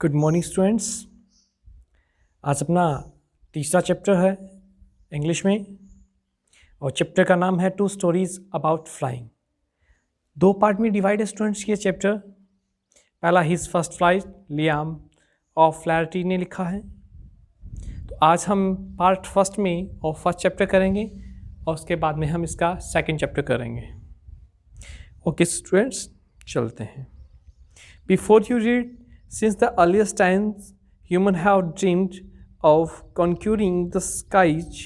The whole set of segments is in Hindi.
Good morning students. आज अपना तीसरा चैप्टर है इंग्लिश में और चैप्टर का नाम है टू स्टोरीज अबाउट फ्लाइंग। दो पार्ट में डिवाइड है स्टूडेंट्स ये चैप्टर। पहला हिज फर्स्ट फ्लाइट लियाम और फ्लैरिटी ने लिखा है। तो आज हम पार्ट फर्स्ट में और फर्स्ट चैप्टर करेंगे और उसके बाद में हम इसका सेकंड चैप्टर करेंगे। ओके स्टूडेंट्स, चलते हैं। Before you read, since the earliest times, humans have dreamed of conquering the skies.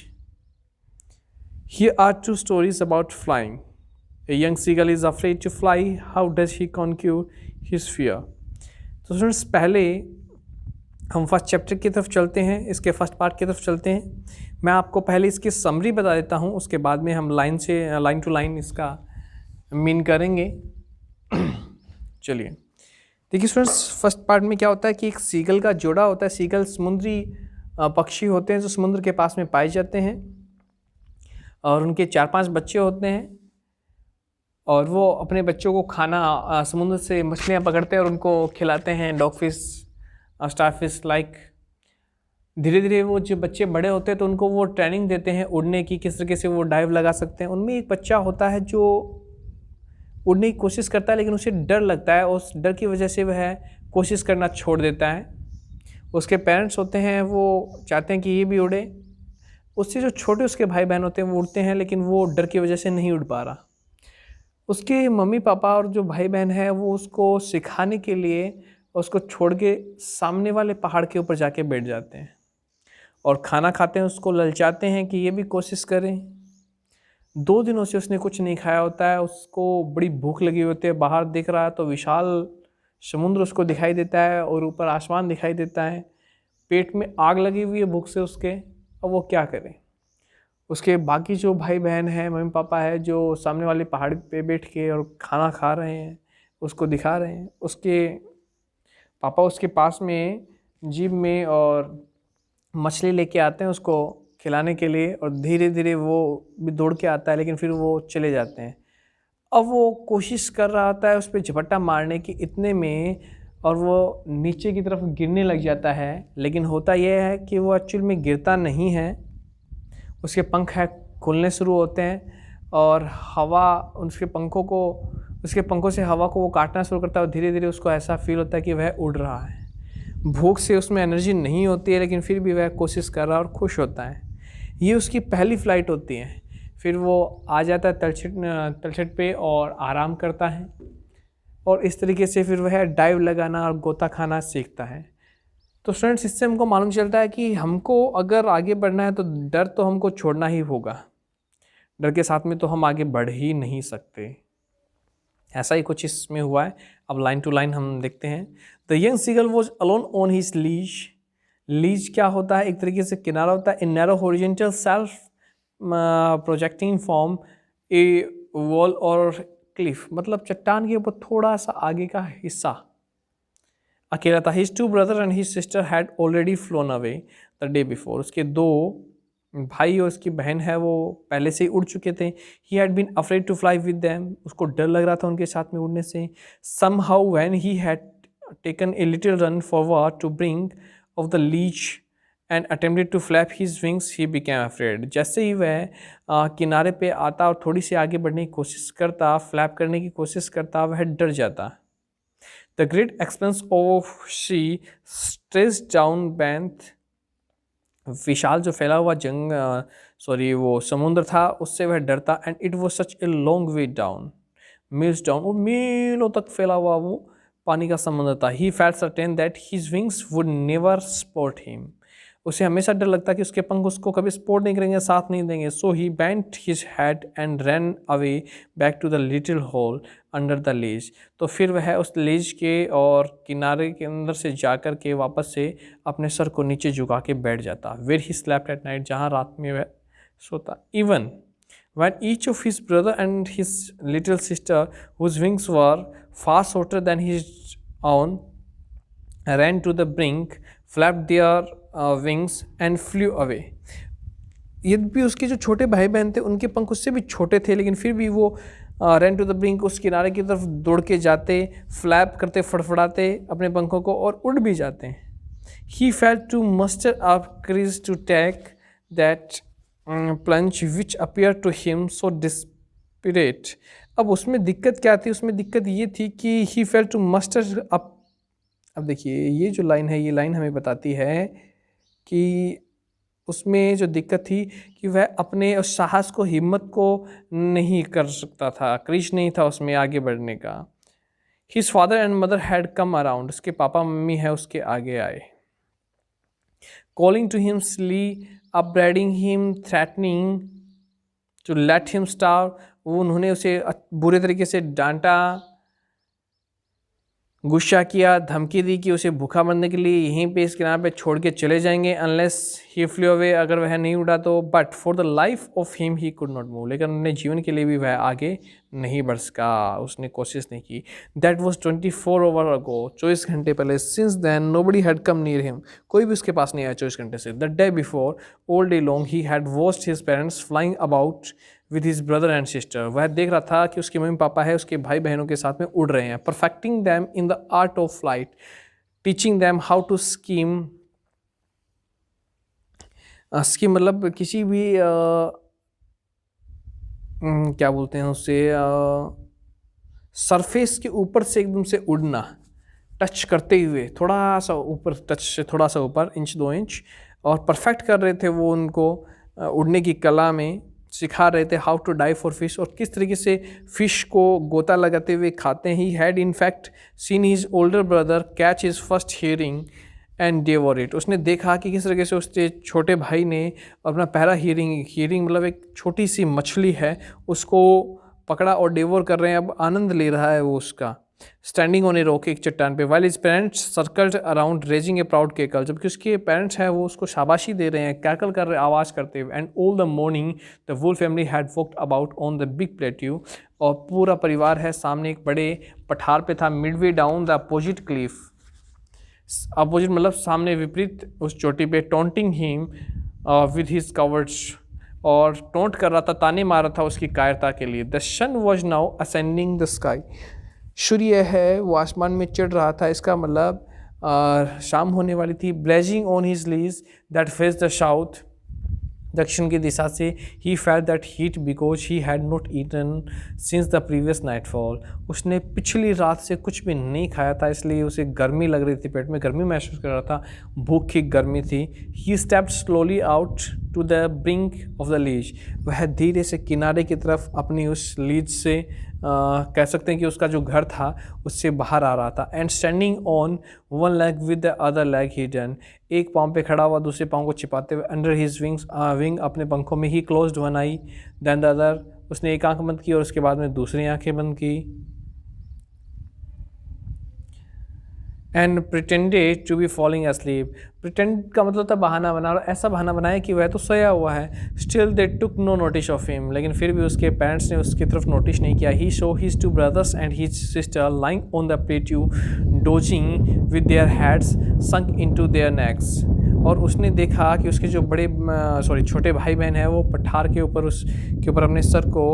Here are two stories about flying. A young seagull is afraid to fly. How does he conquer his fear? तो स्टूडेंट्स, पहले हम फर्स्ट चैप्टर की तरफ चलते हैं, इसके फर्स्ट पार्ट की तरफ चलते हैं। मैं आपको पहले इसकी समरी बता देता हूँ, उसके बाद में हम लाइन टू लाइन इसका मीन करेंगे। चलिए देखिए स्टूडेंट्स, फर्स्ट पार्ट में क्या होता है कि एक सीगल का जोड़ा होता है। सीगल समुद्री पक्षी होते हैं जो समुद्र के पास में पाए जाते हैं और उनके 4-5 बच्चे होते हैं और वो अपने बच्चों को खाना समुद्र से मछलियाँ पकड़ते हैं और उनको खिलाते हैं, dog fish, star fish like. धीरे धीरे वो जो बच्चे बड़े होते हैं तो उनको वो ट्रेनिंग देते हैं उड़ने की, किस तरीके से वो डाइव लगा सकते हैं। उनमें एक बच्चा होता है जो उड़ने की कोशिश करता है लेकिन उसे डर लगता है, उस डर की वजह से वह कोशिश करना छोड़ देता है। उसके पेरेंट्स होते हैं वो चाहते हैं कि ये भी उड़े। उससे जो छोटे उसके भाई बहन होते हैं वो उड़ते हैं लेकिन वो डर की वजह से नहीं उड़ पा रहा। उसके मम्मी पापा और जो भाई बहन है वो उसको सिखाने के लिए उसको छोड़ के सामने वाले पहाड़ के ऊपर जाके बैठ जाते हैं और खाना खाते हैं, उसको ललचाते हैं कि ये भी कोशिश करें। 2 दिनों से उसने कुछ नहीं खाया होता है, उसको बड़ी भूख लगी होती है। बाहर दिख रहा है तो विशाल समुद्र उसको दिखाई देता है और ऊपर आसमान दिखाई देता है। पेट में आग लगी हुई है भूख से उसके। अब वो क्या करे? उसके बाकी जो भाई बहन हैं, मम्मी पापा है, जो सामने वाले पहाड़ पे बैठ के और खाना खा रहे हैं, उसको दिखा रहे हैं। उसके पापा उसके पास में जीप में और मछली लेके आते हैं उसको खिलाने के लिए और धीरे धीरे वो भी दौड़ के आता है लेकिन फिर वो चले जाते हैं। अब वो कोशिश कर रहा होता है उस पर झपट्टा मारने की, इतने में और वो नीचे की तरफ गिरने लग जाता है। लेकिन होता यह है कि वो एक्चुअल में गिरता नहीं है, उसके पंख है खुलने शुरू होते हैं और हवा उसके पंखों से हवा को वो काटना शुरू करता है और धीरे धीरे उसको ऐसा फील होता है कि वह उड़ रहा है। भूख से उसमें एनर्जी नहीं होती है लेकिन फिर भी वह कोशिश कर रहा है और खुश होता है। ये उसकी पहली फ़्लाइट होती है। फिर वो आ जाता है तलछट पे और आराम करता है और इस तरीके से फिर वह डाइव लगाना और गोता खाना सीखता है। तो स्टूडेंट्स, इससे हमको मालूम चलता है कि हमको अगर आगे बढ़ना है तो डर तो हमको छोड़ना ही होगा। डर के साथ में तो हम आगे बढ़ ही नहीं सकते। ऐसा ही कुछ इसमें हुआ है। अब लाइन टू लाइन हम देखते हैं। The young seagull was alone on his ledge. Ledge क्या होता है? एक तरीके से किनारा होता है। In narrow horizontal shelf projecting from a wall और क्लिफ, मतलब चट्टान के ऊपर थोड़ा सा आगे का हिस्सा अकेला था। His 2 brother and his sister had already phloem away the day before. उसके 2 भाई और उसकी बहन है वो पहले से ही उड़ चुके थे। He had been afraid to fly with them. उसको डर लग रहा था उनके साथ में उड़ने से। Somehow when he had taken a little run forward to brink of the leech and attempted to flap his wings, he became afraid. जैसे ही वह किनारे पे आता और थोड़ी सी आगे बढ़ने की कोशिश करता, फ्लैप करने की कोशिश करता, वह डर जाता। The great expanse of sea stretched down beneath. विशाल जो फैला हुआ वो समुद्र था, उससे वह डरता। And it was such a long way down, meals down, और मीलों तक फैला हुआ वो पानी का समुद्र था। He felt certain that his wings would never support him. उसे हमेशा डर लगता कि उसके पंख उसको कभी सपोर्ट नहीं करेंगे, साथ नहीं देंगे। So he bent his head and run away back to the little hole under the ledge. तो फिर वह उस लेज के और किनारे के अंदर से जाकर के वापस से अपने सर को नीचे झुका के बैठ जाता। Where he slept at night, जहाँ रात में वह सोता। Even when each of his brother and his little sister, whose wings were far shorter than his own, ran to the brink, flapped their wings and flew away. यद्यपि उसके जो छोटे भाई बहन थे उनके पंख उससे भी छोटे थे लेकिन फिर भी वो रन टू द ब्रिंक, उस किनारे की तरफ दौड़ के जाते, फ्लैप करते, फड़फड़ाते अपने पंखों को और उड़ भी जाते हैं। He felt to muster up courage to take that plunge which appear to him so desperate. अब उसमें दिक्कत क्या थी? उसमें दिक्कत ये थी कि he felt to muster up. अब देखिए ये जो लाइन है, ये लाइन हमें बताती है कि उसमें जो दिक्कत थी कि वह अपने उस साहस को, हिम्मत को नहीं कर सकता था, करेज नहीं था उसमें आगे बढ़ने का। His father and mother had come around, उसके पापा मम्मी है उसके आगे आए। Calling to him shrilly, upbraiding him, threatening to let him starve, वो उन्होंने उसे बुरे तरीके से डांटा, गुस्सा किया, धमकी दी कि उसे भूखा मरने के लिए यहीं पे इस किनारे पे छोड़ के चले जाएंगे, अनलेस ही फ्लू अवे, अगर वह नहीं उड़ा तो। But for the life of him he could not move, लेकिन अपने जीवन के लिए भी वह आगे नहीं बढ़ सका, उसने कोशिश नहीं की। दैट वॉज 24 आवर अगो, 24 घंटे पहले। Since then nobody had come near him, कोई भी उसके पास नहीं आया 24 घंटे से। The day before, all day long, he had watched his parents flying about with his brother and sister, वह देख रहा था कि उसके मम्मी पापा है उसके भाई बहनों के साथ में उड़ रहे हैं। Perfecting them in the art of flight, teaching them how to skim, skim मतलब किसी भी क्या बोलते हैं उससे, सरफेस के ऊपर से एकदम से उड़ना, टच करते हुए, थोड़ा सा ऊपर, टच से थोड़ा सा ऊपर, इंच 2 इंच, और परफेक्ट कर रहे थे वो उनको उड़ने की कला में, सिखा रहे थे how to dive for fish, और किस तरीके से फिश को गोता लगाते हुए खाते हैं। He had in fact seen his older brother catch his first herring and devour it, उसने देखा कि किस तरीके से उसके छोटे भाई ने अपना पहला हियरिंग मतलब एक छोटी सी मछली है उसको पकड़ा और डेवोर कर रहे हैं, अब आनंद ले रहा है वो उसका। स्टैंडिंग ऑन ए रॉक, एक चट्टान पे, while his parents circled around raising a proud cackle, जबकि उसके पेरेंट्स हैं वो उसको शाबाशी दे रहे हैं, कैकल कर रहे हैं आवाज़ करते हुए। And all the morning the whole family had walked about on the big plateau, और पूरा परिवार है सामने एक बड़े पठार पे था, Midway down the opposite Cliff, opposite मतलब सामने विपरीत उस चोटी पे, taunting him with his coverts, और टोंट कर रहा था, ताने मार रहा था उसकी कायरता के लिए। The sun was now ascending the sky, सूर्य है वो आसमान में चढ़ रहा था, इसका मतलब शाम होने वाली थी। Blazing on his ledge that face the south, दक्षिण की दिशा से। He felt that heat because he had not eaten since the previous nightfall, उसने पिछली रात से कुछ भी नहीं खाया था, इसलिए उसे गर्मी लग रही थी, पेट में गर्मी महसूस कर रहा था, भूख की गर्मी थी। He stepped slowly out to the brink of the ledge, वह धीरे से किनारे की तरफ अपनी उस लीज से कह सकते हैं कि उसका जो घर था उससे बाहर आ रहा था। And standing on one leg with the other leg hidden, एक पाँव पे खड़ा हुआ दूसरे पाँव को छिपाते हुए। अंडर हिज विंग, अपने पंखों में। He closed one eye then the other, उसने एक आंख बंद की और उसके बाद में दूसरी आंखें बंद की। And pretended to be falling asleep, pretend का मतलब था बहाना बना, और ऐसा बहाना बनाया कि वह तो सोया हुआ है। Still they took no notice of him, लेकिन फिर भी उसके पेरेंट्स ने उसकी तरफ नोटिस नहीं किया। He saw his 2 brothers and his sister lying on the plateau dozing with their heads sunk into their necks, और उसने देखा कि उसके जो छोटे भाई बहन हैं वो पठार के ऊपर, उसके ऊपर अपने सर को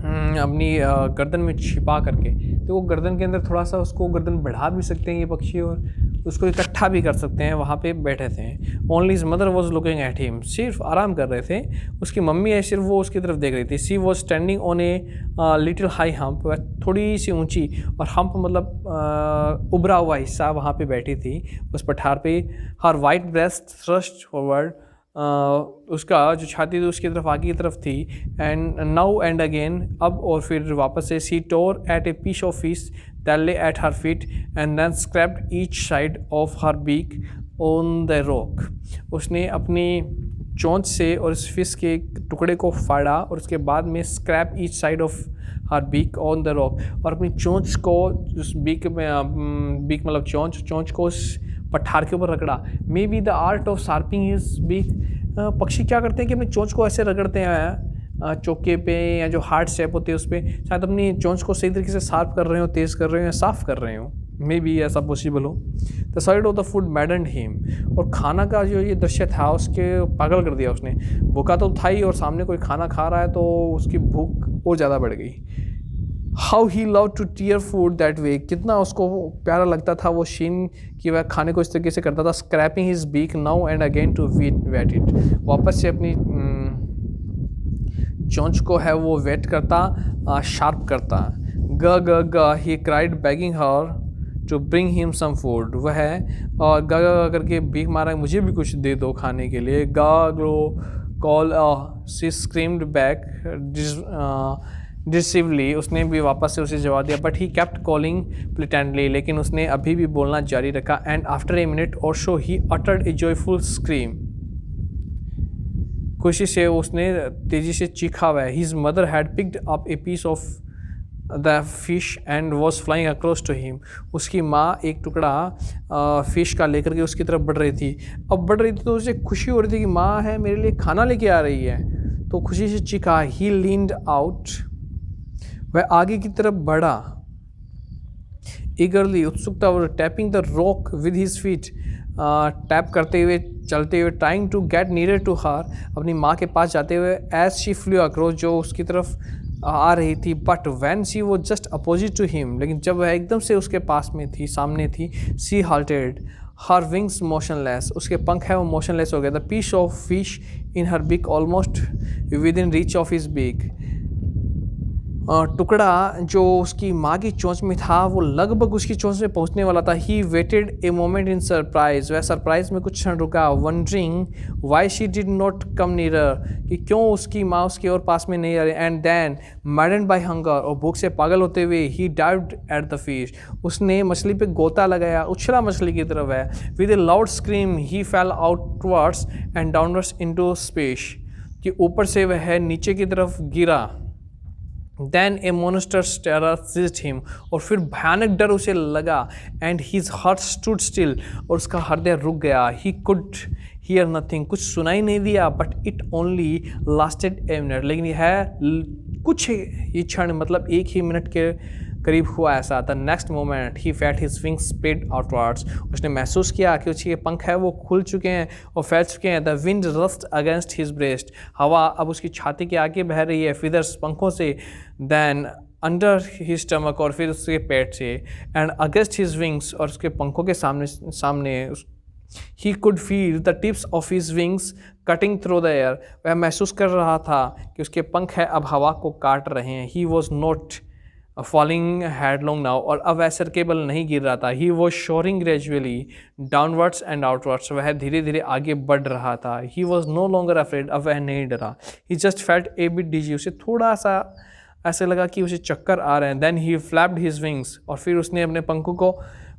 अपनी गर्दन में छिपा करके, तो वो गर्दन के अंदर थोड़ा सा उसको गर्दन बढ़ा भी सकते हैं ये पक्षी, और उसको इकट्ठा भी कर सकते हैं, वहाँ पे बैठे थे। Only his mother was looking at him, सिर्फ आराम कर रहे थे, उसकी मम्मी है सिर्फ वो उसकी तरफ देख रही थी। She was standing on a little high hump, वह थोड़ी सी ऊंची, और हम्प मतलब उभरा हुआ हिस्सा, वहाँ पे बैठी थी उस पठार पे। हर वाइट ब्रेस्ट थ्रस्ट फॉरवर्ड, उसका जो छाती थी उसकी तरफ आगे की तरफ थी। एंड नाउ एंड अगेन, अब और फिर वापस से। She tore at a piece of fish that lay at her feet and then scraped each side of her beak on the rock, उसने अपनी चोंच से और इस फिश के टुकड़े को फाड़ा, और उसके बाद में scrape each side of her beak on the rock, और अपनी चोंच को उस बीक मतलब चोंच को उस पठार के ऊपर रगड़ा। Maybe the art of sharpening is beak, पक्षी क्या करते हैं कि अपनी चोंच को ऐसे रगड़ते हैं चौके पे, या जो हार्ड शेप होती है उस पर, शायद अपनी चोंच को सही तरीके से शार्प कर रहे हो, तेज़ कर रहे हो, या साफ़ कर रहे हो। मे बी ऐसा पॉसिबल हो। The side of the food मैडन्ड him, और खाना का जो ये दृश्य था उसके पागल कर दिया उसने। भूखा तो था ही और सामने कोई खाना खा रहा है तो उसकी भूख और ज़्यादा बढ़ गई। How he love to tear food that way, कितना उसको प्यारा लगता था वो शीन कि वह खाने को इस तरीके से करता था। Scraping his beak now and again to whet it, वापस से अपनी चोंच को है वो वेट करता, शार्प करता। ग ग ग he cried begging her to bring him some food, वह और ग ग करके भीख मारा मुझे भी कुछ दे दो खाने के लिए। ग ग्लो कॉल सी स्क्रीम्ड बैक डिसिवली, उसने भी वापस से उसे जवाब दिया। बट ही केप्ट कॉलिंग प्लिटेंडली, लेकिन उसने अभी भी बोलना जारी रखा। एंड आफ्टर ए मिनट और so he uttered a joyful scream, खुशी से उसने तेजी से चीखा हुआ है। His mother had picked up a piece of the fish and was flying across to him, उसकी माँ एक टुकड़ा फिश का लेकर के उसकी तरफ बढ़ रही थी। अब बढ़ रही थी तो उसे खुशी हो रही थी कि माँ है मेरे लिए खाना लेके आ रही है, तो खुशी से चीखा। ही लीन्ड आउट, वह आगे की तरफ बढ़ा। ईगरली, उत्सुकता, और tapping the rock with his feet, tap करते हुए चलते हुए। Trying to get near to her, अपनी माँ के पास जाते हुए। एज शी फ्लू अक्रॉस, जो उसकी तरफ आ रही थी। बट वैन शी वो जस्ट अपोजिट टू हिम, लेकिन जब वह एकदम से उसके पास में थी, सामने थी। सी हाल्टेड, हर विंग्स मोशनलेस, उसके पंख है वो मोशनलेस हो गया। The piece of fish in her beak almost within reach of his beak, टुकड़ा जो उसकी माँ की चोंच में था वो लगभग उसकी चोंच में पहुंचने वाला था। He waited a moment in surprise, वह सरप्राइज में कुछ क्षण रुका। Wondering why she did not come nearer, कि क्यों उसकी माँ उसके और पास में नहीं आ रही। And then maddened by hunger, और भूख से पागल होते हुए। He dived at the fish, उसने मछली पे गोता लगाया, उछला मछली की तरफ है। With A loud scream he fail outwards and downwards into space, कि ऊपर से वह नीचे की तरफ गिरा। Then a monstrous terror seized him, और फिर भयानक डर उसे लगा। And his heart stood still, और उसका हृदय रुक गया। He could hear nothing, कुछ सुनाई नहीं दिया। But it only lasted a minute, लेकिन यह कुछ ही क्षण, मतलब एक ही मिनट के करीब हुआ ऐसा। The next moment he felt his wings spread outwards, उसने महसूस किया कि उसके पंख है वो खुल चुके हैं और फैल चुके हैं। The wind rust against his breast, हवा अब उसकी छाती के आगे बह रही है, फिदर्स पंखों से। देन अंडर हिज स्टमक, और फिर उसके पेट से। एंड अगेंस्ट हिज विंग्स, और उसके पंखों के सामने he could feel the tips of his wings cutting through the air, वह महसूस कर रहा था कि उसके पंख है अब हवा को काट रहे हैं। He was not falling headlong now, और अब वह सर केबल नहीं गिर रहा था। He was soaring gradually downwards and outwards, वह धीरे धीरे आगे बढ़ रहा था। He was no longer afraid, अब वह नहीं डरा। He just felt a bit dizzy, उसे थोड़ा सा ऐसे लगा कि उसे चक्कर आ रहे हैं। Then he flapped his wings, और फिर उसने अपने पंखों को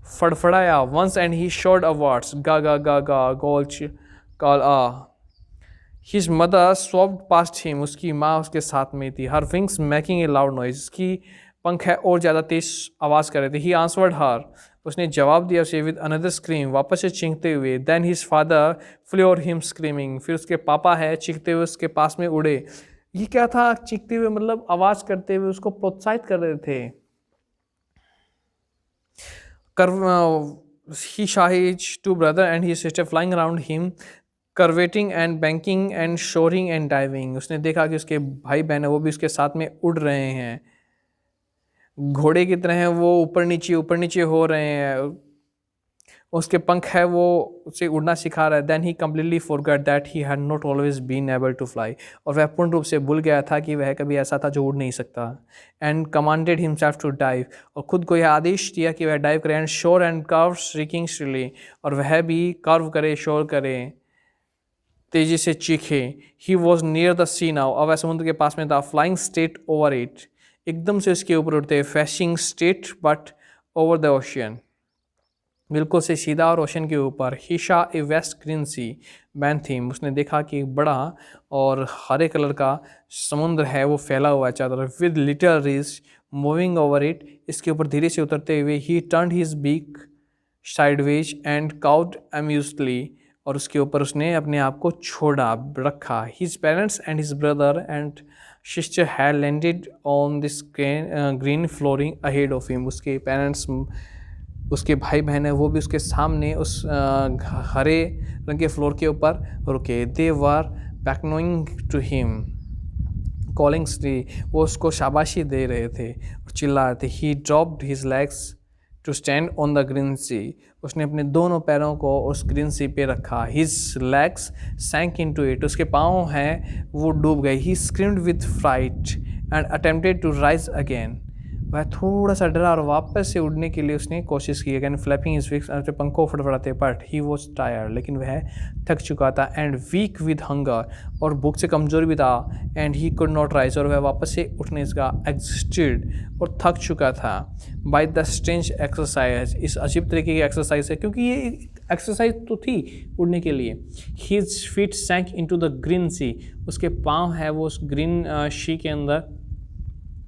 फड़फड़ाया। Once and he soared upwards, गा गा गा गा गोल्च कॉल आ। His mother swooped past him, उसकी माँ उसके साथ में थी। Her wings making a loud noise, उसकी पंख है और ज़्यादा तेज आवाज़ कर रहे थे। ही आंसवर्ड हर, उसने जवाब दिया उसे विद अनदर स्क्रीम, वापस से चीखते हुए। Then his father flew over him screaming, फिर उसके पापा है चीखते हुए उसके पास में उड़े। ये क्या था चीखते हुए, मतलब आवाज़ करते हुए उसको प्रोत्साहित कर रहे थे। He saw his two brother and his sister flying around him, curveting and banking and soaring and diving. उसने देखा कि उसके भाई बहन है वो भी उसके साथ में उड़ रहे हैं, घोड़े की तरह हैं वो, ऊपर नीचे हो रहे हैं। उसके पंख है वो उसे उड़ना सिखा रहा है। Then he completely forgot that he had not always been able to fly, और वह पूर्ण रूप से भूल गया था कि वह कभी ऐसा था जो उड़ नहीं सकता। And commanded himself to dive, और खुद को यह आदेश दिया कि वह डाइव करे। एंड शोर एंड कर्व श्रीकिंग श्रीली, और वह भी कर्व करे, शोर करे, तेजी से चीखे। He was near the sea now, अब वह समुद्र के पास में था। फ्लाइंग स्ट्रेट ओवर इट, एकदम से उसके ऊपर उड़ते। Flashing straight but over the ocean, बिल्कुल से सीधा और ओशन के ऊपर। He saw a vast green sea मैन थीम, उसने देखा कि एक बड़ा और हरे कलर का समुद्र है वो फैला हुआ है चारों तरफ। With little ridge moving over it, इसके ऊपर धीरे से उतरते हुए। He turn his beak sideways and cawed amusedly, और उसके ऊपर उसने अपने आप को छोड़ा रखा। His parents and his brother and sister had landed on this green flooring ahead of him, उसके पेरेंट्स उसके भाई बहन है वो भी उसके सामने उस हरे रंग के फ्लोर के ऊपर रुके। दे वर बैकनोइंग टू हिम, कॉलिंग श्री, वो उसको शाबाशी दे रहे थे और चिल्ला रहे थे। He dropped his legs to stand on the green sea, उसने अपने दोनों पैरों को उस ग्रीन सी पे रखा। His legs sank into it, उसके पाँव हैं वो डूब गए। He screamed with fright and attempted to rise again, वह थोड़ा सा डरा और वापस से उड़ने के लिए उसने कोशिश की। अगेन फ्लैपिंग हिज विंग्स, अपने पंखों फड़फड़ाते, बट ही वॉज टायर्ड, लेकिन वह थक चुका था। एंड वीक विद हंगर, और भूख से कमज़ोर भी था। And he could not rise, और वह वापस से उठने का एग्जिस्टेड, और थक चुका था। बाय द स्ट्रेंज एक्सरसाइज, इस अजीब तरीके की एक्सरसाइज है, क्योंकि ये एक्सरसाइज तो थी उड़ने के लिए। His feet sank into the green sea, उसके पाँव है वो उस ग्रीन शी के अंदर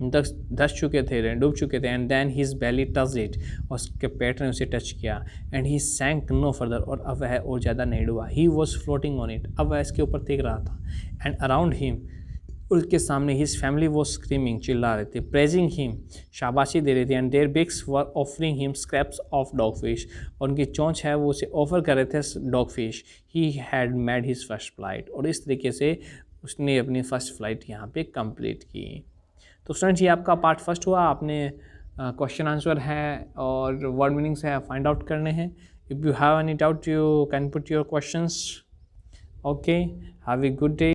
धस चुके थे, डूब चुके थे। And then his belly touch it, और उसके पेट ने उसे टच किया। And he sank no further, और अब वह और ज़्यादा नहीं डूबा। He was floating on it, अब वह इसके ऊपर देख रहा था। एंड अराउंड हिम, उसके सामने हिज फैमिली वॉज स्क्रीमिंग, चिल्ला रहे थे, प्रेजिंग हिम, शाबाशी दे रहे थे। And their beaks were offering him scraps of dogfish, और उनकी चोंच है वो उसे ऑफर कर रहे थे dog fish. He had made his first flight, और इस तरीके से उसने अपनी फ़र्स्ट फ्लाइट यहाँ पे कंप्लीट की। तो स्टूडेंट्स, ये आपका पार्ट फर्स्ट हुआ। आपने क्वेश्चन आंसर है और वर्ड मीनिंग्स है फाइंड आउट करने हैं। If you have any doubt you can put your questions. Okay, have a good day.